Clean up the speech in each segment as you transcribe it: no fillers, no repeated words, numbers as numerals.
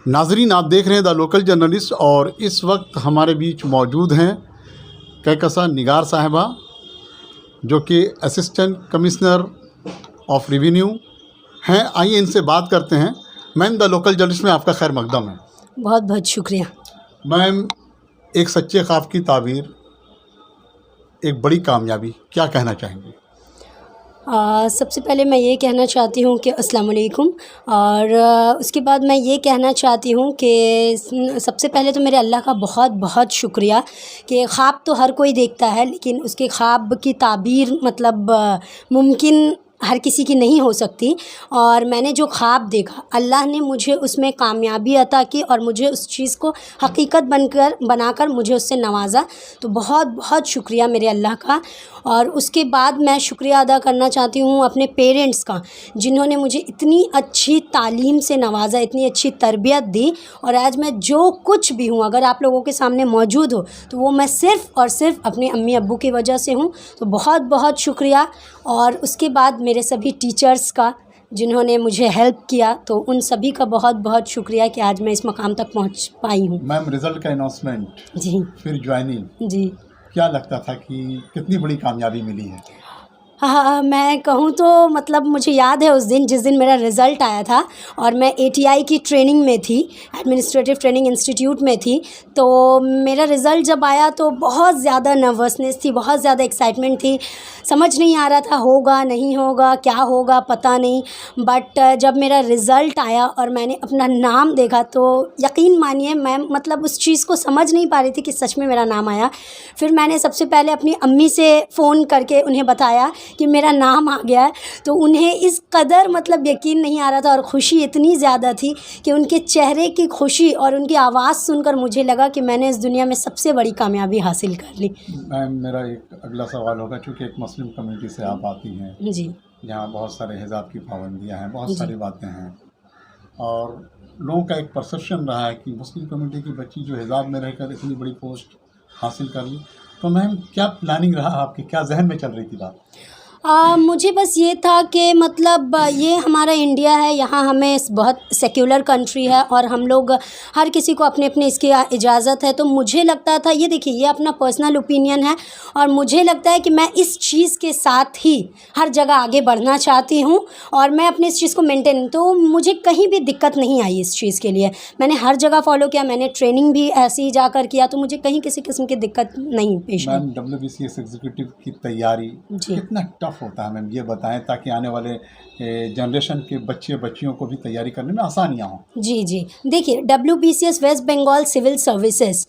नाजरीन, आप देख रहे हैं द लोकल जर्नलिस्ट और इस वक्त हमारे बीच मौजूद हैं कहकशा निगार साहिबा, जो कि असिस्टेंट कमिश्नर ऑफ रेवेन्यू हैं। आइए इनसे बात करते हैं। मैम, द लोकल जर्नलिस्ट में आपका खैर मकदम है। बहुत बहुत शुक्रिया। मैम, एक सच्चे ख्वाब की ताबीर, एक बड़ी कामयाबी, क्या कहना चाहेंगे? सबसे पहले मैं ये कहना चाहती हूँ कि अस्सलाम वालेकुम, और उसके बाद मैं ये कहना चाहती हूँ कि सबसे पहले तो मेरे अल्लाह का बहुत बहुत शुक्रिया कि ख्वाब तो हर कोई देखता है, लेकिन उसके ख्वाब की ताबीर मतलब मुमकिन हर किसी की नहीं हो सकती। और मैंने जो ख्वाब देखा, अल्लाह ने मुझे उसमें कामयाबी अता की और मुझे उस चीज़ को हकीकत बनाकर मुझे उससे नवाजा। तो बहुत बहुत शुक्रिया मेरे अल्लाह का। और उसके बाद मैं शुक्रिया अदा करना चाहती हूँ अपने पेरेंट्स का, जिन्होंने मुझे इतनी अच्छी तालीम से नवाजा, इतनी अच्छी तरबियत दी। और आज मैं जो कुछ भी हूँ, अगर आप लोगों के सामने मौजूद हो, तो वो मैं सिर्फ़ और सिर्फ अपने अम्मी अब्बू की वजह से हूँ। तो बहुत बहुत शुक्रिया। और उसके बाद मेरे सभी टीचर्स का, जिन्होंने मुझे हेल्प किया, तो उन सभी का बहुत बहुत शुक्रिया कि आज मैं इस मकाम तक पहुंच पाई हूं। मैम, रिज़ल्ट का अनाउंसमेंट, जी, फिर ज्वाइनिंग, जी, क्या लगता था कि कितनी बड़ी कामयाबी मिली है? हाँ, मैं कहूँ तो मतलब मुझे याद है उस दिन, जिस दिन मेरा रिज़ल्ट आया था और मैं ATI की ट्रेनिंग में थी, एडमिनिस्ट्रेटिव ट्रेनिंग इंस्टीट्यूट में थी। तो मेरा रिज़ल्ट जब आया तो बहुत ज़्यादा नर्वसनेस थी, बहुत ज़्यादा एक्साइटमेंट थी। समझ नहीं आ रहा था होगा नहीं होगा, क्या होगा पता नहीं। बट जब मेरा रिज़ल्ट आया और मैंने अपना नाम देखा, तो यकीन मानिए मैं मतलब उस चीज़ को समझ नहीं पा रही थी कि सच में मेरा नाम आया। फिर मैंने सबसे पहले अपनी अम्मी से फ़ोन करके उन्हें बताया कि मेरा नाम आ गया है। तो उन्हें इस कदर मतलब यकीन नहीं आ रहा था और ख़ुशी इतनी ज़्यादा थी कि उनके चेहरे की खुशी और उनकी आवाज़ सुनकर मुझे लगा कि मैंने इस दुनिया में सबसे बड़ी कामयाबी हासिल कर ली। मैम, मेरा एक अगला सवाल होगा, चूँकि एक मुस्लिम कम्युनिटी से आप आती हैं, जी, यहाँ बहुत सारे हिजाब की पाबंदियाँ हैं, बहुत सारी बातें हैं, और लोगों का एक परसेप्शन रहा है कि मुस्लिम कम्युनिटी की बच्ची जो हिजाब में रहकर इतनी बड़ी पोस्ट हासिल कर ली। तो मैम, क्या प्लानिंग रहा आपकी, क्या जहन में चल रही थी बात? मुझे बस ये था कि मतलब ये हमारा इंडिया है, यहाँ हमें बहुत सेक्युलर कंट्री है और हम लोग हर किसी को अपने अपने इसकी इजाज़त है। तो मुझे लगता था, ये देखिए, ये अपना पर्सनल ओपिनियन है और मुझे लगता है कि मैं इस चीज़ के साथ ही हर जगह आगे बढ़ना चाहती हूँ और मैं अपने इस चीज़ को मेंटेन, तो मुझे कहीं भी दिक्कत नहीं आई इस चीज़ के लिए। मैंने हर जगह फॉलो किया, मैंने ट्रेनिंग भी ऐसे ही जाकर किया, तो मुझे कहीं किसी किस्म की दिक्कत नहीं पेश आई। मैम, WBCS एग्जीक्यूटिव की तैयारी कितना टफ होता है मैम, ये बताएं, ताकि आने वाले जनरेशन के बच्चे बच्चियों को भी तैयारी करने में आसानियाँ हों। जी, जी। देखिए, WBCS West Bengal civil services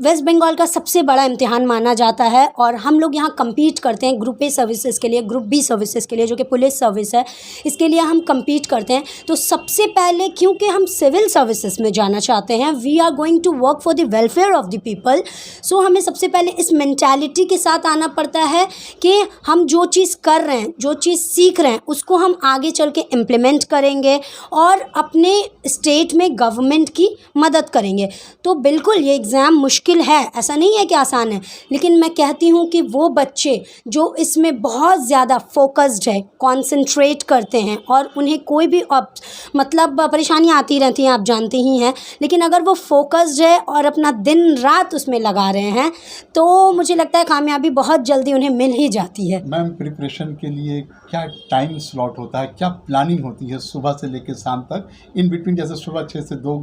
West Bengal का सबसे बड़ा इम्तिहान माना जाता है और हम लोग यहाँ कम्पीट करते हैं ग्रुप A सर्विसेज के लिए, ग्रुप B सर्विसेज के लिए, जो कि पुलिस सर्विस है, इसके लिए हम कम्पीट करते हैं। तो सबसे पहले, क्योंकि हम सिविल सर्विसेज में जाना चाहते हैं, we are going to work for the welfare of the people. So हमें सबसे पहले इस मेंटालिटी के साथ आना पड़ता है कि हम जो चीज़ कर रहे हैं, जो चीज़ सीख रहे हैं, उसको हम आगे चल के इम्प्लीमेंट करेंगे और अपने स्टेट में गवर्नमेंट की मदद करेंगे। तो बिल्कुल ये एग्ज़ाम मुश्किल है, ऐसा नहीं है कि आसान है, लेकिन मैं कहती हूँ कि वो बच्चे जो इसमें बहुत ज़्यादा फोकस्ड है, कॉन्सेंट्रेट करते हैं और उन्हें कोई भी मतलब परेशानी आती रहती हैं, आप जानते ही हैं, लेकिन अगर वो फोकस्ड है और अपना दिन रात उसमें लगा रहे हैं, तो मुझे लगता है कामयाबी बहुत जल्दी उन्हें मिल ही जाती है। मैम, प्रिपरेशन के लिए क्या टाइम स्लॉट होता है, क्या प्लानिंग होती है सुबह से लेकर शाम तक, इन बिटवीन? जैसे सुबह 6 से 2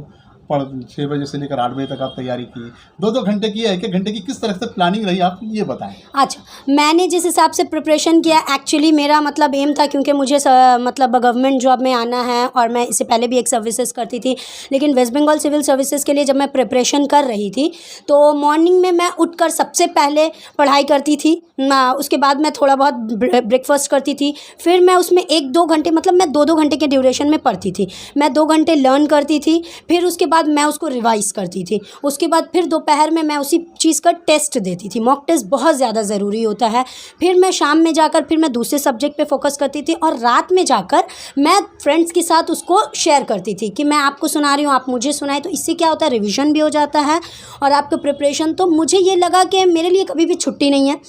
6 बजे से लेकर 8 बजे तक आप तैयारी की, 2-2 घंटे की या 1-1 घंटे की, किस तरह से प्लानिंग रही आप ये बताएं। अच्छा, मैंने जिस हिसाब से प्रिपरेशन किया, एक्चुअली मेरा मतलब एम था, क्योंकि मुझे मतलब गवर्नमेंट जॉब में आना है और मैं इससे पहले भी एक सर्विसेज करती थी, लेकिन वेस्ट बंगाल सिविल सर्विसेज के लिए जब मैं प्रिपरेशन कर रही थी, तो मॉर्निंग में मैं उठकर सबसे पहले पढ़ाई करती थी, उसके बाद मैं थोड़ा बहुत ब्रेकफास्ट करती थी, फिर मैं उसमें 1-2 घंटे, मतलब मैं 2-2 घंटे के ड्यूरेशन में पढ़ती थी, मैं 2 घंटे लर्न करती थी, फिर उसके बाद मैं उसको रिवाइज़ करती थी, उसके बाद फिर दोपहर में मैं उसी चीज़ का टेस्ट देती थी। मॉक टेस्ट बहुत ज़्यादा ज़रूरी होता है। फिर मैं शाम में जाकर फिर मैं दूसरे सब्जेक्ट पे फोकस करती थी और रात में जाकर मैं फ्रेंड्स के साथ उसको शेयर करती थी कि मैं आपको सुना रही हूँ, आप मुझे सुनाएं। तो इससे क्या होता है, रिवीजन भी हो जाता है और आपका प्रिपरेशन। तो मुझे ये लगा कि मेरे लिए कभी भी छुट्टी नहीं है,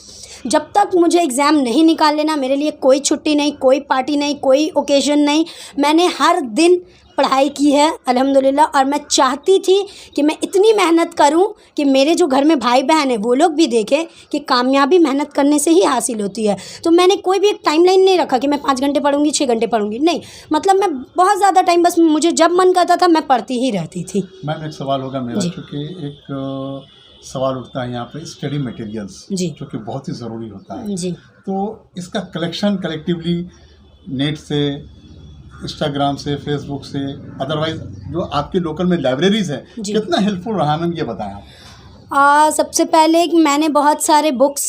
जब तक मुझे एग्ज़ाम नहीं निकाल लेना, मेरे लिए कोई छुट्टी नहीं, कोई पार्टी नहीं, कोई ओकेज़न नहीं। मैंने हर दिन पढ़ाई की है अल्हम्दुलिल्लाह, और मैं चाहती थी कि मैं इतनी मेहनत करूं कि मेरे जो घर में भाई बहन है वो लोग भी देखें कि कामयाबी मेहनत करने से ही हासिल होती है। तो मैंने कोई भी एक टाइमलाइन नहीं रखा कि मैं 5 घंटे पढ़ूंगी, 6 घंटे पढ़ूंगी, नहीं, मतलब मैं बहुत ज़्यादा टाइम, बस मुझे जब मन करता था मैं पढ़ती ही रहती थी। मैम एक सवाल होगा मेरा, जी। चूँकि एक सवाल उठता है यहाँ पे स्टडी मटेरियल्स, जी। जो कि बहुत ही ज़रूरी होता है। जी। तो इसका कलेक्शन कलेक्टिवली नेट से, इंस्टाग्राम से, फेसबुक से, अदरवाइज जो आपके लोकल में लाइब्रेरीज हैं, जी। कितना हेल्पफुल रहा मैम, ये बताएं आप। सबसे पहले मैंने बहुत सारे बुक्स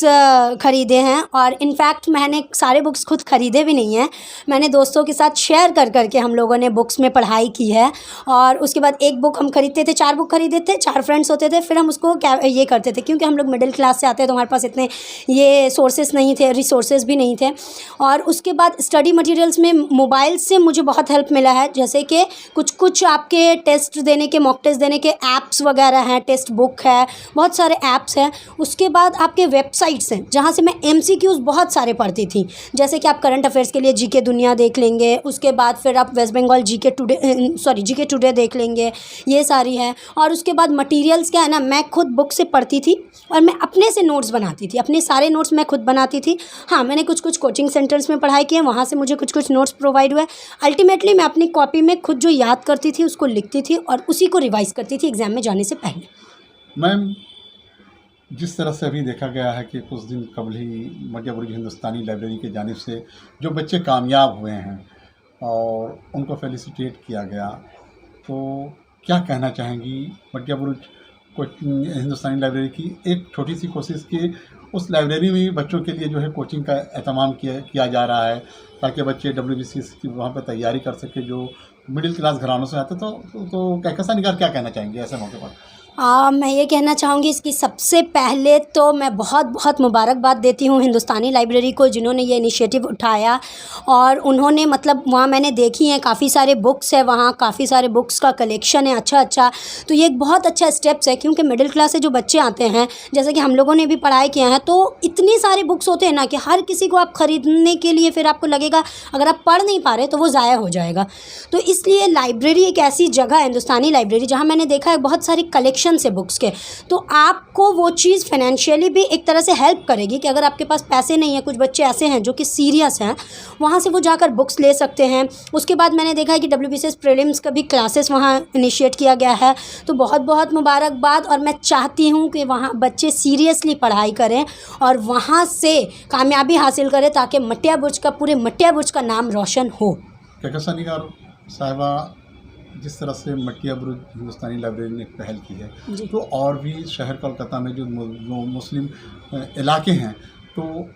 ख़रीदे हैं, और इनफैक्ट मैंने सारे बुक्स खुद ख़रीदे भी नहीं हैं, मैंने दोस्तों के साथ शेयर कर करके हम लोगों ने बुक्स में पढ़ाई की है। और उसके बाद एक बुक हम ख़रीदते थे, 4 बुक ख़रीदे थे, 4 फ्रेंड्स होते थे, फिर हम उसको क्या ये करते थे, क्योंकि हम लोग मिडिल क्लास से आते हैं तो हमारे पास इतने ये सोर्सेज नहीं थे, रिसोर्सेज भी नहीं थे। और उसके बाद स्टडी मटेरियल्स में मोबाइल से मुझे बहुत हेल्प मिला है, जैसे कि कुछ आपके टेस्ट देने के, मॉक टेस्ट देने के ऐप्स वगैरह हैं, टेक्स्ट बुक है, बहुत सारे ऐप्स हैं। उसके बाद आपके वेबसाइट्स हैं जहाँ से मैं MCQs बहुत सारे पढ़ती थी, जैसे कि आप करंट अफेयर्स के लिए जीके दुनिया देख लेंगे, उसके बाद फिर आप वेस्ट बंगाल जीके टुडे देख लेंगे, ये सारी है। और उसके बाद मटेरियल्स क्या है ना, मैं खुद बुक से पढ़ती थी और मैं अपने से नोट्स बनाती थी, अपने सारे नोट्स मैं खुद बनाती थी। हाँ, मैंने कुछ कोचिंग सेंटर्स में पढ़ाई की है, वहाँ से मुझे कुछ नोट्स प्रोवाइड हुए। अल्टीमेटली मैं अपनी कॉपी में खुद जो याद करती थी उसको लिखती थी और उसी को रिवाइज़ करती थी एग्ज़ाम में जाने से पहले। मैम जिस तरह से अभी देखा गया है कि कुछ दिन कबल ही मध्य बुर्ज हिंदुस्तानी लाइब्रेरी की जानिब से जो बच्चे कामयाब हुए हैं और उनको फेलिसिटेट किया गया, तो क्या कहना चाहेंगी मध्य बुर्ज हिंदुस्तानी लाइब्रेरी की एक छोटी सी कोशिश की उस लाइब्रेरी में बच्चों के लिए जो है कोचिंग का एहतमाम किया जा रहा है, ताकि बच्चे WBCS की वहाँ पर तैयारी कर सके जो मिडिल क्लास घरानों से आते। तो कैसा निगार क्या कहना चाहेंगे ऐसे मौके पर? मैं ये कहना चाहूँगी इसकी सबसे पहले तो मैं बहुत मुबारकबाद देती हूँ हिंदुस्तानी लाइब्रेरी को, जिन्होंने ये इनिशिएटिव उठाया। और उन्होंने मतलब वहाँ मैंने देखी हैं काफ़ी सारे बुक्स है, वहाँ काफ़ी सारे बुक्स का कलेक्शन है अच्छा। तो ये एक बहुत अच्छा स्टेप्स है, क्योंकि मिडिल क्लास से जो बच्चे आते हैं, जैसे कि हम लोगों ने भी पढ़ाई किया है, तो इतनी सारे बुक्स होते हैं ना कि हर किसी को आप ख़रीदने के लिए फिर आपको लगेगा अगर आप पढ़ नहीं पा रहे तो वो ज़ाया हो जाएगा। तो इसलिए लाइब्रेरी एक ऐसी जगह है, हिंदुस्तानी लाइब्रेरी, जहाँ मैंने देखा है बहुत सारी कलेक्शन से बुक्स के, तो आपको वो चीज़ फाइनेंशियली भी एक तरह से हेल्प करेगी कि अगर आपके पास पैसे नहीं है, कुछ बच्चे ऐसे हैं जो कि सीरियस हैं, वहाँ से वो जाकर बुक्स ले सकते हैं। उसके बाद मैंने देखा है कि WBCS प्रीलिम्स का भी क्लासेस वहाँ इनिशिएट किया गया है, तो बहुत मुबारकबाद। और मैं चाहती हूँ कि वहाँ बच्चे सीरियसली पढ़ाई करें और वहाँ से कामयाबी हासिल करें, ताकि मटिया बुर्ज का, पूरे मटिया बुर्ज का नाम रोशन हो। कैसा निगार साहिबा, जिस तरह से मटिया बुर्ज हिंदुस्तानी लाइब्रेरी ने पहल की है, तो और भी शहर कोलकाता में जो मुस्लिम इलाके हैं, तो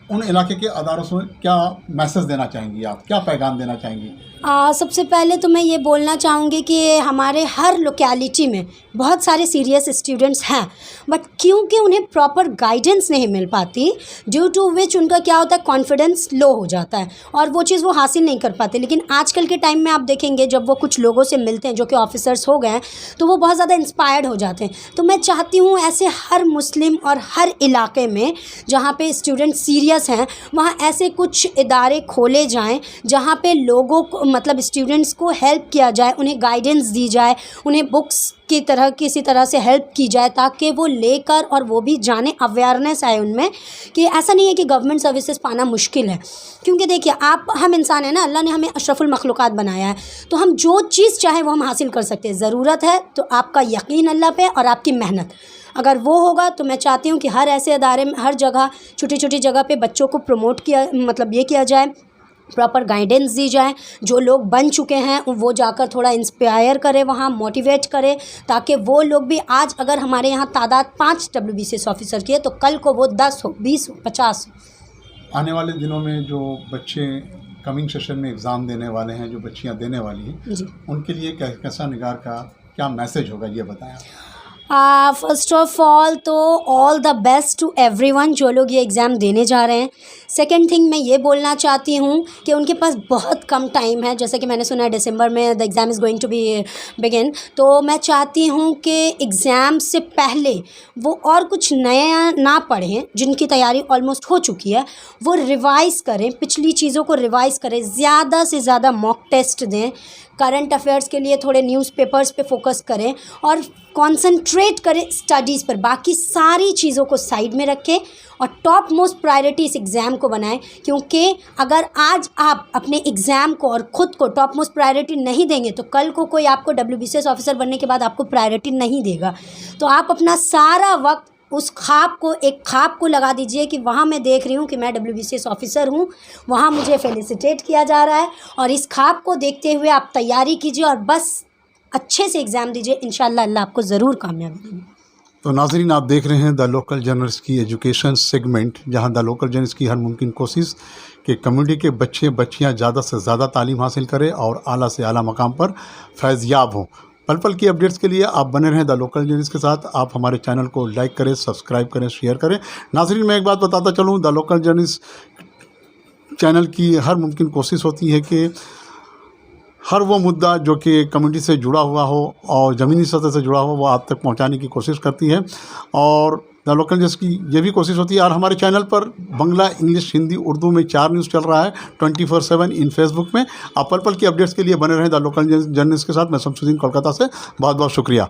उन इलाके के अदारों से क्या मैसेज देना चाहेंगी आप, क्या पैगाम देना चाहेंगी? सबसे पहले तो मैं ये बोलना चाहूँगी कि हमारे हर लोकेलिटी में बहुत सारे सीरियस स्टूडेंट्स हैं, बट क्योंकि उन्हें प्रॉपर गाइडेंस नहीं मिल पाती, ड्यू टू विच उनका क्या होता है, कॉन्फिडेंस लो हो जाता है और वो चीज़ वो हासिल नहीं कर पाते। लेकिन आजकल के टाइम में आप देखेंगे जब वो कुछ लोगों से मिलते हैं जो कि ऑफिसर्स हो गए हैं, तो वो बहुत ज़्यादा इंस्पायर्ड हो जाते हैं। तो मैं चाहती हूँ ऐसे हर मुस्लिम और हर इलाके में जहाँ पे स्टूडेंट सीरियस हैं, वहाँ ऐसे कुछ इदारे खोले जाएँ जहाँ पे लोगों को, मतलब स्टूडेंट्स को हेल्प किया जाए, उन्हें गाइडेंस दी जाए, उन्हें बुक्स की तरह किसी तरह से हेल्प की जाए, ताकि वो लेकर और वो भी जाने, अवेयरनेस आए उनमें कि ऐसा नहीं है कि गवर्नमेंट सर्विसेज पाना मुश्किल है। क्योंकि देखिए हम इंसान हैं ना, अल्लाह ने हमें अशरफुल मखलूक़ात बनाया है, तो हम जो चीज़ चाहे वो हम हासिल कर सकते हैं। ज़रूरत है तो आपका यकीन अल्लाह पे और आपकी मेहनत, अगर वो होगा तो मैं चाहती हूँ कि हर ऐसे अदारे में, हर जगह, छोटी जगह पे बच्चों को प्रमोट किया, मतलब ये किया जाए, प्रॉपर गाइडेंस दी जाए। जो लोग बन चुके हैं वो जाकर थोड़ा इंस्पायर करें, वहाँ मोटिवेट करें, ताकि वो लोग भी, आज अगर हमारे यहाँ तादाद 5 WBCS ऑफिसर की है, तो कल को वो 10 हो, 20 हो, 50 हो। आने वाले दिनों में जो बच्चे कमिंग सेशन में एग्ज़ाम देने वाले हैं, जो बच्चियां देने वाली हैं, उनके लिए कैसा निगार का क्या मैसेज होगा, ये बताएं। फर्स्ट ऑफ ऑल तो all the best to everyone जो लोग ये एग्ज़ाम देने जा रहे हैं। सेकेंड थिंग मैं ये बोलना चाहती हूँ कि उनके पास बहुत कम टाइम है, जैसे कि मैंने सुना है दिसंबर में the exam is going to be begin. तो मैं चाहती हूँ कि एग्ज़ाम से पहले वो और कुछ नया ना पढ़ें, जिनकी तैयारी ऑलमोस्ट हो चुकी है वो रिवाइज़ करें, पिछली चीज़ों को रिवाइज़ करें, ज़्यादा से ज़्यादा मॉक टेस्ट दें, करंट अफेयर्स के लिए थोड़े न्यूज़पेपर्स पे फोकस करें और कंसंट्रेट करें स्टडीज़ पर। बाकी सारी चीज़ों को साइड में रखें और टॉप मोस्ट प्रायोरिटी इस एग्ज़ाम को बनाएं, क्योंकि अगर आज आप अपने एग्ज़ाम को और ख़ुद को टॉप मोस्ट प्रायोरिटी नहीं देंगे तो कल को कोई आपको WBCS ऑफिसर बनने के बाद आपको प्रायोरिटी नहीं देगा। तो आप अपना सारा वक्त उस एक ख्वाब को लगा दीजिए कि वहाँ मैं देख रही हूँ कि मैं WBCS ऑफिसर हूँ, वहाँ मुझे फेलिसिटेट किया जा रहा है, और इस ख्वाब को देखते हुए आप तैयारी कीजिए और बस अच्छे से एग्ज़ाम दीजिए। इंशाल्लाह अल्लाह आपको ज़रूर कामयाबी देंगे। तो नाज़रीन, आप देख रहे हैं द लोकल जर्नलिस्ट की एजुकेशन सेगमेंट, जहां द लोकल जर्नलिस्ट की हर मुमकिन कोशिश कि कम्युनिटी के बच्चे बच्चियां ज़्यादा से ज़्यादा तालीम हासिल करें और आला से आला मकाम पर फैज़याब हों। पल पल की अपडेट्स के लिए आप बने रहें द लोकल जर्नलिस्ट के साथ। आप हमारे चैनल को लाइक करें, सब्सक्राइब करें, शेयर करें। नाज़रीन, मैं एक बात बताता चलूँ, द लोकल जर्नलिस्ट चैनल की हर मुमकिन कोशिश होती है कि हर वो मुद्दा जो कि कम्युनिटी से जुड़ा हुआ हो और ज़मीनी सतह से जुड़ा हो वो आप तक पहुंचाने की कोशिश करती है। और द लोकल जर्नलिस्ट की ये भी कोशिश होती है। और हमारे चैनल पर बांग्ला, इंग्लिश, हिंदी, उर्दू में 4 न्यूज़ चल रहा है 24/7 इन फेसबुक में। आप पल पल की अपडेट्स के लिए बने रहें द लोकल जर्नलिस्ट के साथ। मैं शमसुद्दीन कोलकाता से, बहुत बहुत शुक्रिया।